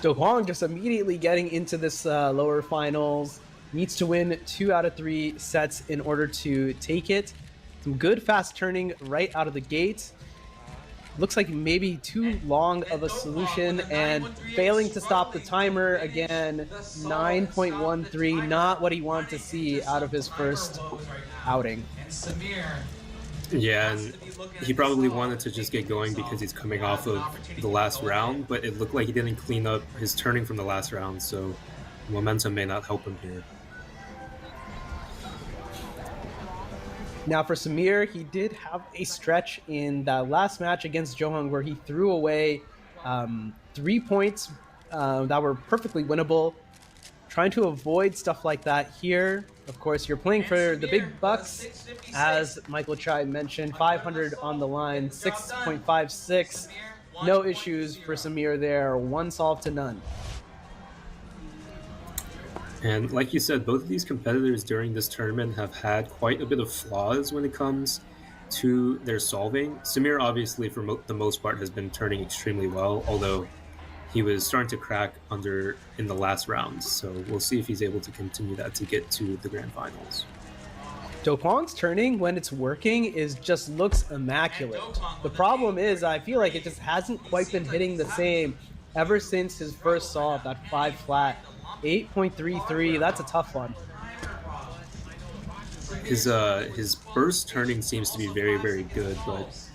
So Quang just immediately getting into this lower finals. Needs to win 2 out of 3 sets in order to take it. Some good fast turning right out of the gate. Looks like maybe too long of a solution and failing to stop the timer again. 9.13, not what he wanted to see out of his first outing. Yeah, and he probably wanted to just get going because he's coming off of the last round, but it looked like he didn't clean up his turning from the last round, so momentum may not help him here. Now for Sameer, he did have a stretch in that last match against Johung where he threw away 3 points that were perfectly winnable. Trying to avoid stuff like that here. Of course, you're playing for the big bucks, as Michael Chai mentioned. 500 on the line, 6.56. No issues for Sameer there. 1 solve to none. And like you said, both of these competitors during this tournament have had quite a bit of flaws when it comes to their solving. Sameer, obviously, for the most part, has been turning extremely well, although he was starting to crack in the last round. So we'll see if he's able to continue that to get to the grand finals. Do Kwang's turning, when it's working, just looks immaculate. The problem is, I feel like it just hasn't quite been hitting the same ever since his first solve, that 5 flat. 8.33, that's a tough one. His burst turning seems to be very, very good, but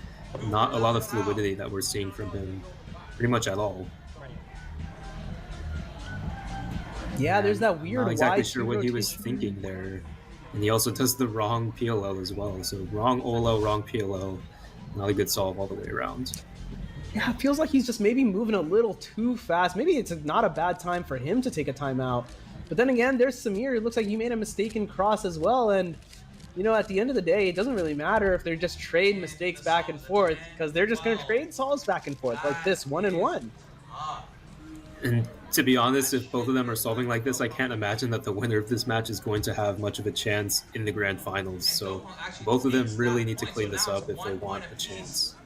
not a lot of fluidity that we're seeing from him pretty much at all. Yeah, there's that weird. Not exactly sure what he was thinking there. And he also does the wrong PLL as well. So wrong OLO, wrong PLL. Not a good solve all the way around. Yeah, it feels like he's just maybe moving a little too fast. Maybe it's not a bad time for him to take a timeout. But then again, there's Sameer. It looks like he made a mistake in cross as well. And, you know, at the end of the day, it doesn't really matter if they're just trade mistakes back and forth, because they're just going to trade solves back and forth like this, 1 and 1. And to be honest, if both of them are solving like this, I can't imagine that the winner of this match is going to have much of a chance in the grand finals. So both of them really need to clean this up if they want a chance.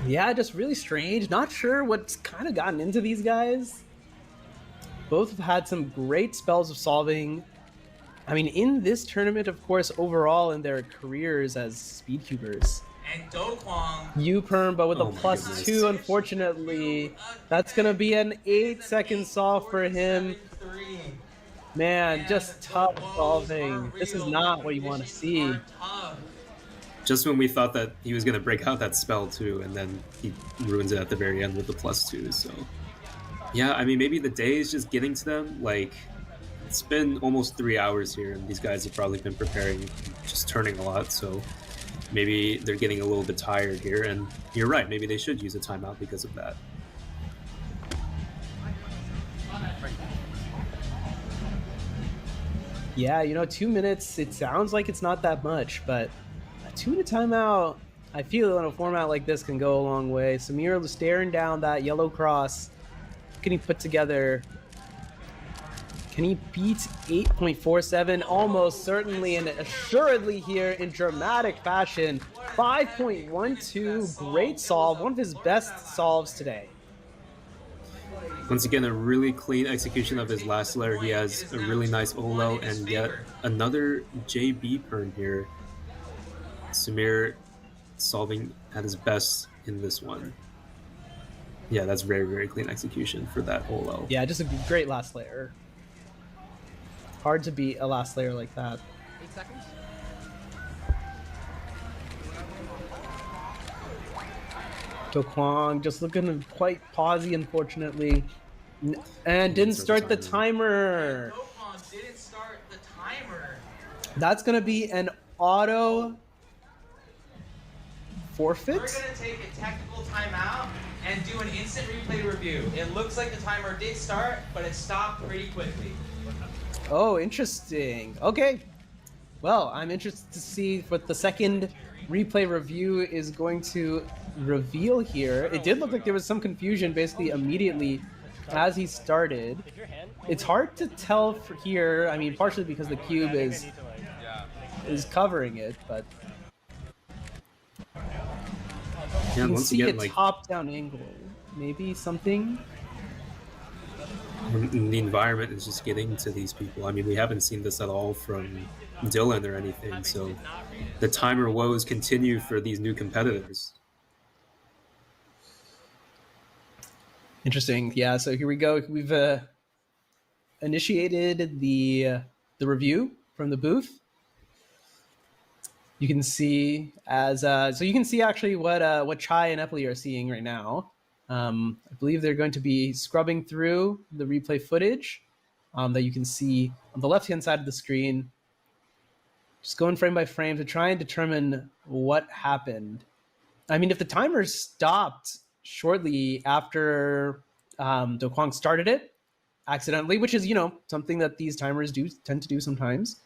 Yeah, just really strange. Not sure what's kind of gotten into these guys. Both have had some great spells of solving. I mean, in this tournament, of course, overall in their careers as speedcubers. And Do Kwang. U-perm, but with a +2, unfortunately. That's going to be an 8-second solve for him. Man, just tough solving. This is not what you want to see. Just when we thought that he was going to break out that spell too, and then he ruins it at the very end with the +2, so... Yeah, I mean, maybe the day is just getting to them. Like, it's been almost 3 hours here, and these guys have probably been preparing, just turning a lot, so... Maybe they're getting a little bit tired here, and you're right, maybe they should use a timeout because of that. Yeah, you know, 2 minutes, it sounds like it's not that much, but a 2-minute timeout, I feel in a format like this can go a long way. Sameer staring down that yellow cross. Can he put together? Can he beat 8.47? Almost certainly and assuredly here in dramatic fashion. 5.12, great solve, one of his best solves today. Once again, a really clean execution of his last layer. He has a really nice OLO and yet another JB perm here. Sameer solving at his best in this one. Yeah, that's very, very clean execution for that OLO. Yeah, just a great last layer. Hard to beat a last layer like that. 8 seconds. Do Kwang just looking quite pausey, unfortunately. And didn't start the timer. Didn't start the timer. That's going to be an auto forfeit. We're going to take a technical timeout and do an instant replay review. It looks like the timer did start, but it stopped pretty quickly. Oh, interesting. Okay. Well, I'm interested to see what the second replay review is going to reveal here. It did look like there was some confusion basically immediately as he started. It's hard to tell for here. I mean, partially because the cube is covering it, but You can once see again, a like top-down angle. Maybe something. the environment is just getting to these people. I mean, we haven't seen this at all from Dylan or anything. So the timer woes continue for these new competitors. Interesting. Yeah. So here we go. We've initiated the review from the booth. You can see so you can see actually what Chai and Epley are seeing right now. I believe they're going to be scrubbing through the replay footage that you can see on the left-hand side of the screen. Just going frame by frame to try and determine what happened. I mean, if the timer stopped shortly after Do Kwang started it accidentally, which is, something that these timers tend to do sometimes,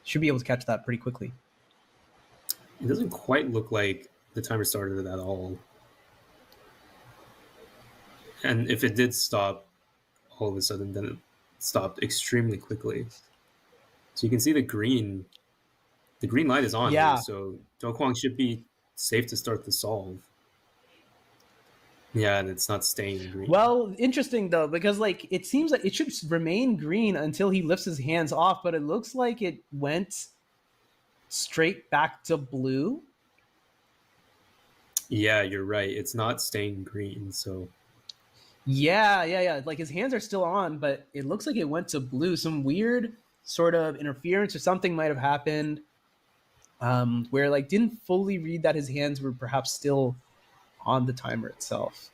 should be able to catch that pretty quickly. It doesn't quite look like the timer started it at all. And if it did stop all of a sudden, then it stopped extremely quickly. So you can see the green light is on here, so Do Kwang should be safe to start the solve. Yeah, and it's not staying green. Well, interesting though, because it seems like it should remain green until he lifts his hands off, but it looks like it went straight back to blue. Yeah, you're right. It's not staying green, so... Yeah. Like his hands are still on, but it looks like it went to blue. Some weird sort of interference or something might have happened where didn't fully read that his hands were perhaps still on the timer itself.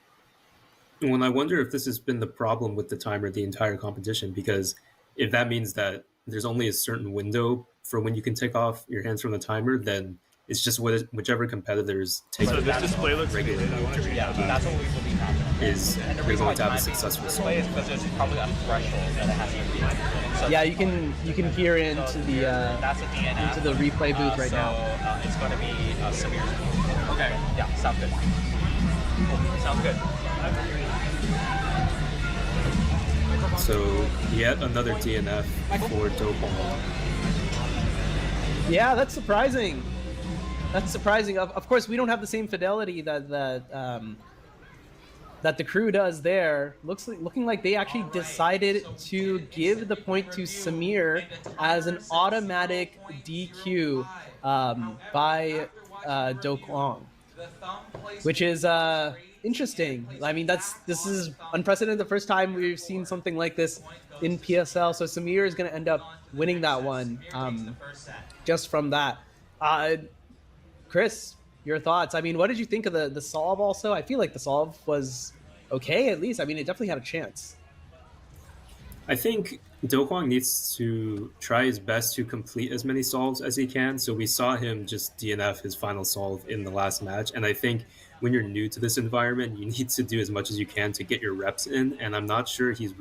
Well, I wonder if this has been the problem with the timer the entire competition, because if that means that there's only a certain window for when you can take off your hands from the timer, then it's just whichever competitors take so this display looks regularly. That's what we believe happened. Is they're going to have a successful solve. Is because there's probably a threshold that it has to be. So yeah, you can hear into the that's a DNF. into the replay booth right now. It's going to be Sameer's booth. Okay. Yeah. Sounds good. Cool. Sounds good. So yet another DNF for Do Kwang. Yeah, that's surprising. That's surprising. Of course, we don't have the same fidelity that the crew does there. Looking like they actually decided to give the point to Sameer as an automatic DQ by Do Kwang, which is interesting. I mean, this is unprecedented. The first time we've seen something like this in PSL. So Sameer is going to end up winning that one just from that. Chris, your thoughts? I mean, what did you think of the solve also? I feel like the solve was okay, at least. I mean, it definitely had a chance. I think Do Kwang needs to try his best to complete as many solves as he can. So we saw him just DNF his final solve in the last match. And I think when you're new to this environment, you need to do as much as you can to get your reps in. And I'm not sure he's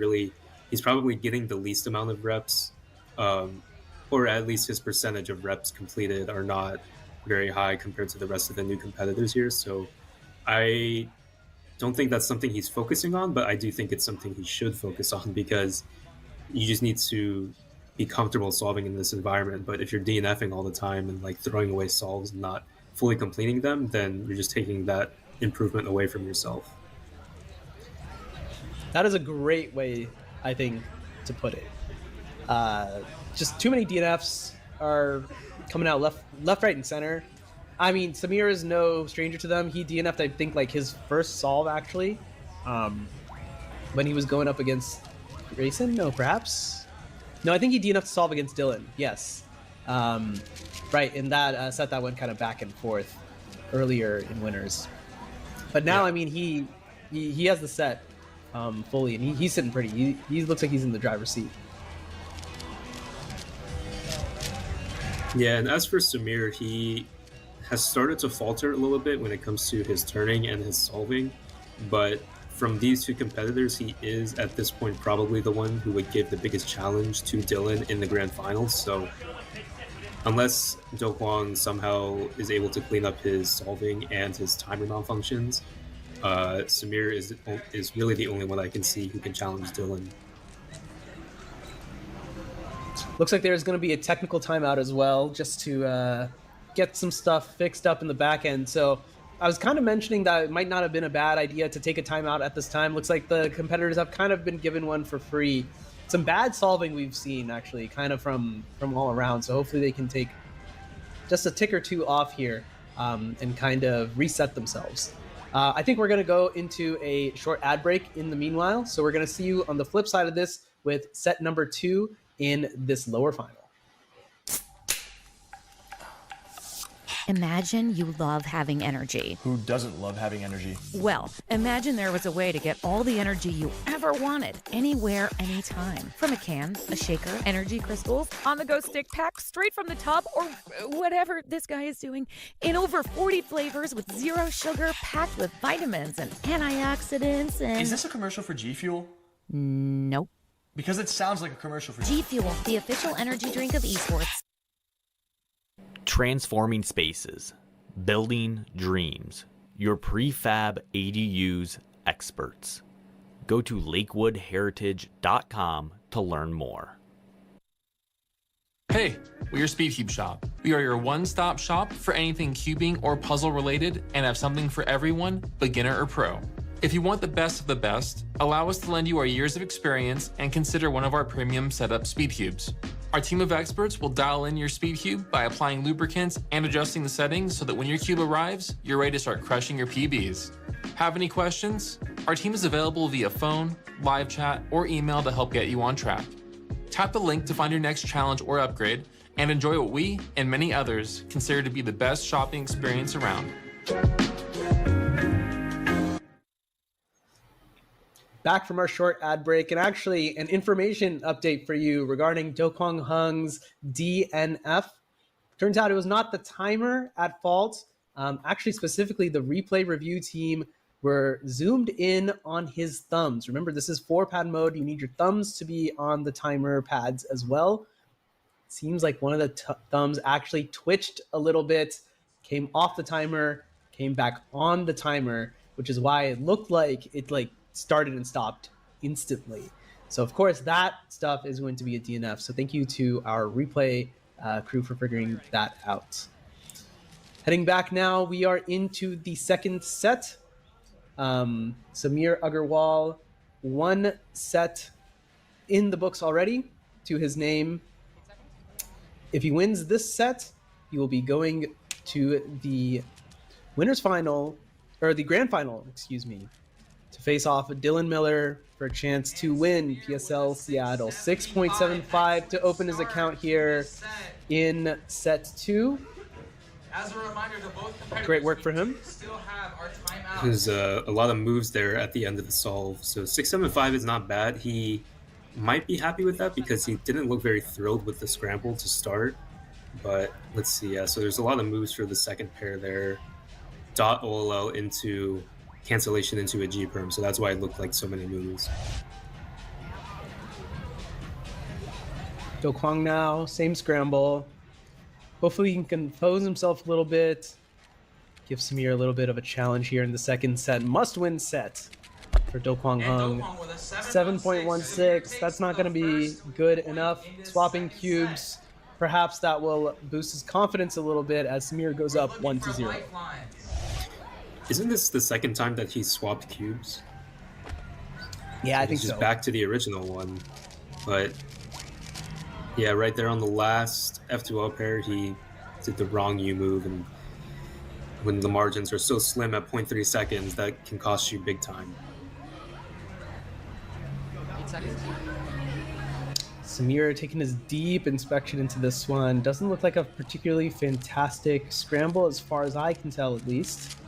probably getting the least amount of reps, or at least his percentage of reps completed are not very high compared to the rest of the new competitors here. So I don't think that's something he's focusing on, but I do think it's something he should focus on, because you just need to be comfortable solving in this environment. But if you're DNFing all the time and throwing away solves and not fully completing them, then you're just taking that improvement away from yourself. That is a great way, I think, to put it. Just too many DNFs are coming out left, right, and center. I mean, Sameer is no stranger to them. He DNF'd, I think, his first solve, actually, when he was going up against Grayson? No, perhaps? No, I think he DNF'd solve against Dylan. Yes. Right, in that set that went kind of back and forth earlier in winners. But now, yeah. I mean, he has the set fully, and he's sitting pretty. He looks like he's in the driver's seat. Yeah, and as for Sameer, he has started to falter a little bit when it comes to his turning and his solving. But from these two competitors, he is, at this point, probably the one who would give the biggest challenge to Dylan in the grand finals. So unless Do Kwang somehow is able to clean up his solving and his timer malfunctions, Sameer is really the only one I can see who can challenge Dylan. Looks like there's going to be a technical timeout as well, just to get some stuff fixed up in the back end. So I was kind of mentioning that it might not have been a bad idea to take a timeout at this time. Looks like the competitors have kind of been given one for free. Some bad solving we've seen, actually, kind of from all around. So hopefully they can take just a tick or two off here and kind of reset themselves. I think we're going to go into a short ad break in the meanwhile. So we're going to see you on the flip side of this with set number 2 in this lower final. Imagine you love having energy. Who doesn't love having energy? Well, imagine there was a way to get all the energy you ever wanted, anywhere, anytime. From a can, a shaker, energy crystals, on-the-go stick pack, straight from the tub, or whatever this guy is doing, in over 40 flavors with zero sugar, packed with vitamins and antioxidants and... Is this a commercial for G Fuel? Nope. Because it sounds like a commercial for G Fuel, the official energy drink of esports. Transforming spaces, building dreams. Your prefab ADUs experts. Go to lakewoodheritage.com to learn more. Hey, we're your Speedcube shop. We are your one-stop shop for anything cubing or puzzle related and have something for everyone, beginner or pro. If you want the best of the best, allow us to lend you our years of experience and consider one of our premium setup Speedcubes. Our team of experts will dial in your Speedcube by applying lubricants and adjusting the settings so that when your cube arrives, you're ready to start crushing your PBs. Have any questions? Our team is available via phone, live chat, or email to help get you on track. Tap the link to find your next challenge or upgrade and enjoy what we and many others consider to be the best shopping experience around. Back from our short ad break, and actually an information update for you regarding Quang Hung's DNF. Turns out it was not the timer at fault. Actually, specifically, the replay review team were zoomed in on his thumbs. Remember, this is 4-pad mode. You need your thumbs to be on the timer pads as well. Seems like one of the thumbs actually twitched a little bit, came off the timer, came back on the timer, which is why it looked like it started and stopped instantly. So of course that stuff is going to be a DNF. So thank you to our replay crew for figuring that out. Heading back now, we are into the second set. Sameer Aggarwal, 1 set in the books already to his name. If he wins this set, he will be going to the winners final, or the grand final, excuse me, to face off Dylan Miller for a chance to win PSL Seattle. 6.75 to open his account here in set 2. As a reminder to both competitors, great work for him. Still have our timeout. There's a lot of moves there at the end of the solve. So 675 is not bad. He might be happy with that because he didn't look very thrilled with the scramble to start. But let's see. So there's a lot of moves for the second pair there. Dot OLL into cancellation into a G perm, so that's why it looked like so many moves. Quang now, same scramble. Hopefully he can compose himself a little bit. Give Sameer a little bit of a challenge here in the second set. Must-win set for Quang Hung. 7.16. That's not going to be good enough. Swapping cubes. Perhaps that will boost his confidence a little bit as Sameer goes up 1-0. Isn't this the second time that he swapped cubes? Yeah, I think so. so. Just back to the original one. But yeah, right there on the last F2L pair, he did the wrong U move, and when the margins are so slim at 0.3 seconds, that can cost you big time. 8 seconds. Sameer taking his deep inspection into this one. Doesn't look like a particularly fantastic scramble as far as I can tell, at least.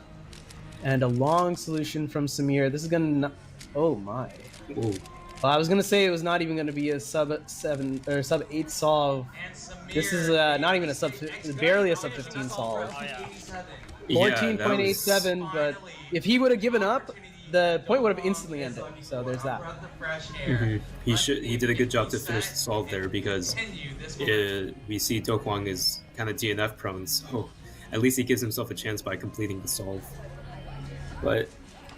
And a long solution from Sameer. This is gonna, oh my. Ooh. Well, I was gonna say it was not even gonna be a sub-7 or sub-8 solve. This is not even a barely a sub-15 solve. 14.87, but if he would have given up, the point would have instantly ended. So there's that. He did a good job to finish the solve there because we see Quang is kind of DNF prone, so at least he gives himself a chance by completing the solve. But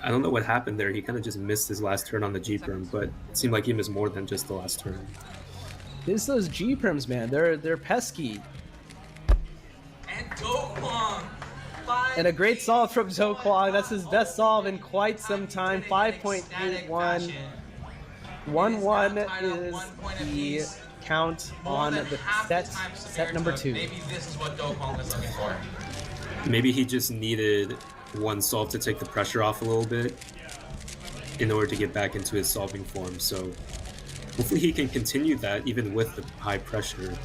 I don't know what happened there. He kind of just missed his last turn on the G-perm, but it seemed like he missed more than just the last turn. It's those G-perms, man. They're pesky. And Quang, 5 And a great solve from Do Kwang. That's his best solve in quite some time. 5.81. 1-1 is the count on the set number 2. Maybe this is what Do Kwang was looking for. Maybe he just needed one solve to take the pressure off a little bit in order to get back into his solving form. So hopefully he can continue that even with the high pressure.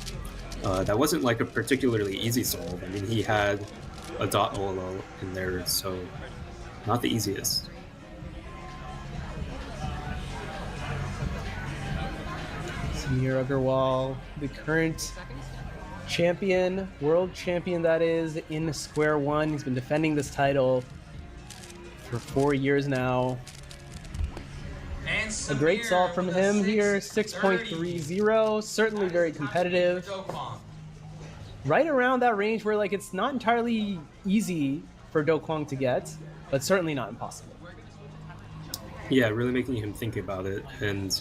That wasn't like a particularly easy solve. I mean, he had a dot olo in there, so not the easiest. Sameer Aggarwal, the current champion, world champion that is, in square one. He's been defending this title for 4 years now. A great solve from him here, 6.30, certainly very competitive. Right around that range where like it's not entirely easy for Do Kwang to get, but certainly not impossible. Yeah, really making him think about it. And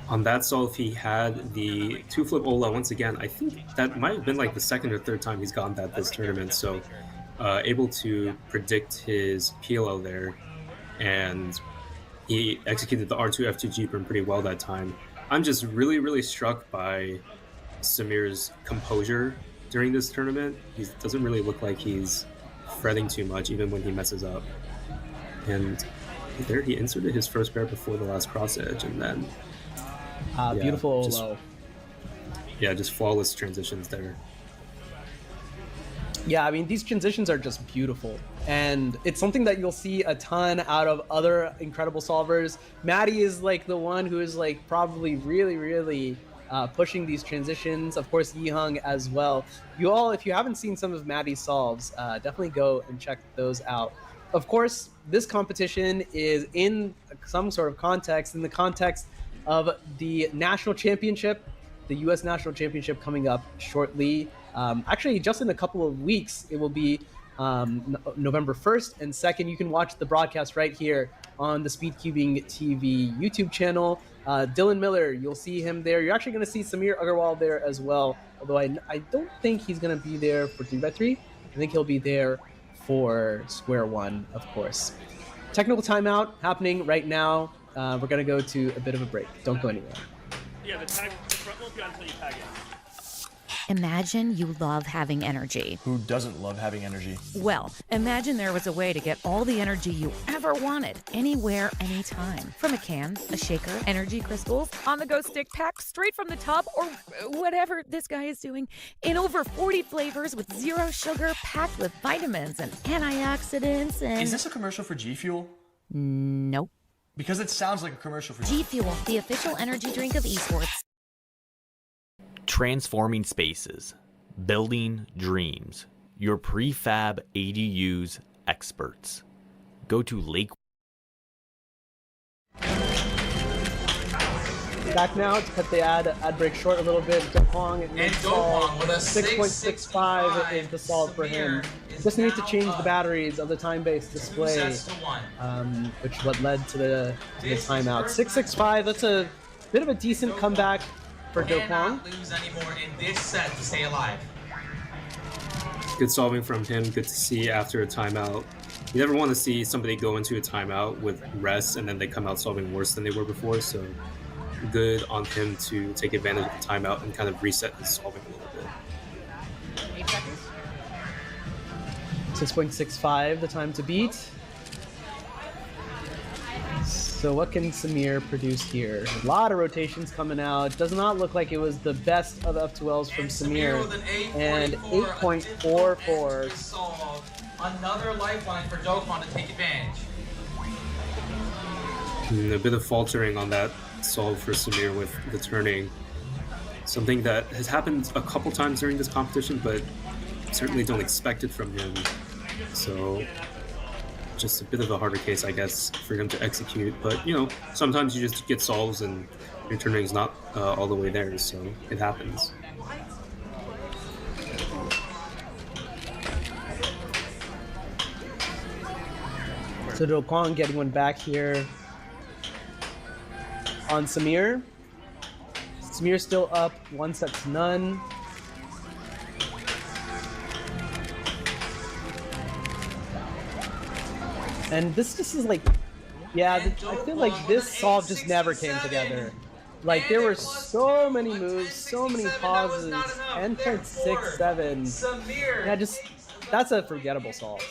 on that solve, he had the 2-flip Ola once again. I think that might have been like the second or third time he's gotten that this tournament. So able to predict his PLO there, and he executed the R2 F2 G-Burn pretty well that time. I'm just really, really struck by Sameer's composure during this tournament. He doesn't really look like he's fretting too much, even when he messes up. And there he inserted his first pair before the last cross edge, and then beautiful low. Yeah, just flawless transitions there. Yeah, I mean, these transitions are just beautiful. And it's something that you'll see a ton out of other incredible solvers. Maddie is like the one who is like probably really, really pushing these transitions. Of course, Yihung as well. You all, if you haven't seen some of Maddie's solves, definitely go and check those out. Of course, this competition is in some sort of context, in the context of the national championship, the U.S. national championship coming up shortly. Actually, just in a couple of weeks, it will be November 1st and 2nd. You can watch the broadcast right here on the Speedcubing TV YouTube channel. Dylan Miller, you'll see him there. You're actually going to see Sameer Aggarwal there as well, although I don't think he's going to be there for 3x3. I think he'll be there for square one, of course. Technical timeout happening right now. We're going to go to a bit of a break. Don't go anywhere. Yeah, the front won't be on until you tag in. Imagine you love having energy. Who doesn't love having energy? Well, imagine there was a way to get all the energy you ever wanted, anywhere, anytime. From a can, a shaker, energy crystals, on-the-go stick pack, straight from the tub, or whatever this guy is doing, in over 40 flavors with zero sugar, packed with vitamins and antioxidants and... Is this a commercial for G Fuel? Nope. Because it sounds like a commercial for G Fuel, the official energy drink of esports. Transforming spaces, building dreams. Your prefab ADUs experts. Go to Lake. Back now to cut the ad break short a little bit. Do Kwang and Do Kwang with a 6.65 is the solve for him. Just need to change the batteries of the time-based display, which is what led to the timeout. 6.65. That's a bit of a decent comeback for Do Kwang. Lose anymore in this set to stay alive. Good solving from him. Good to see after a timeout. You never want to see somebody go into a timeout with rest and then they come out solving worse than they were before. So good on him to take advantage of the timeout and kind of reset his solving a little bit. 8 seconds. 6.65, the time to beat. So what can Sameer produce here? A lot of rotations coming out. Does not look like it was the best of F2Ls from Sameer. And 8.44. Another lifeline for Do Kwang to take advantage. And a bit of faltering on that solve for Sameer with the turning. Something that has happened a couple times during this competition, but certainly don't expect it from him. So just a bit of a harder case, I guess, for him to execute. But, you know, sometimes you just get solves and your turning is not all the way there, so it happens. So Do Kwang getting one back here on Sameer. Sameer still up, 1-0. And this just is like, yeah, I feel like this solve just never came together. Like, there were so many moves, so many pauses, 10.67. Yeah, just, that's a forgettable solve.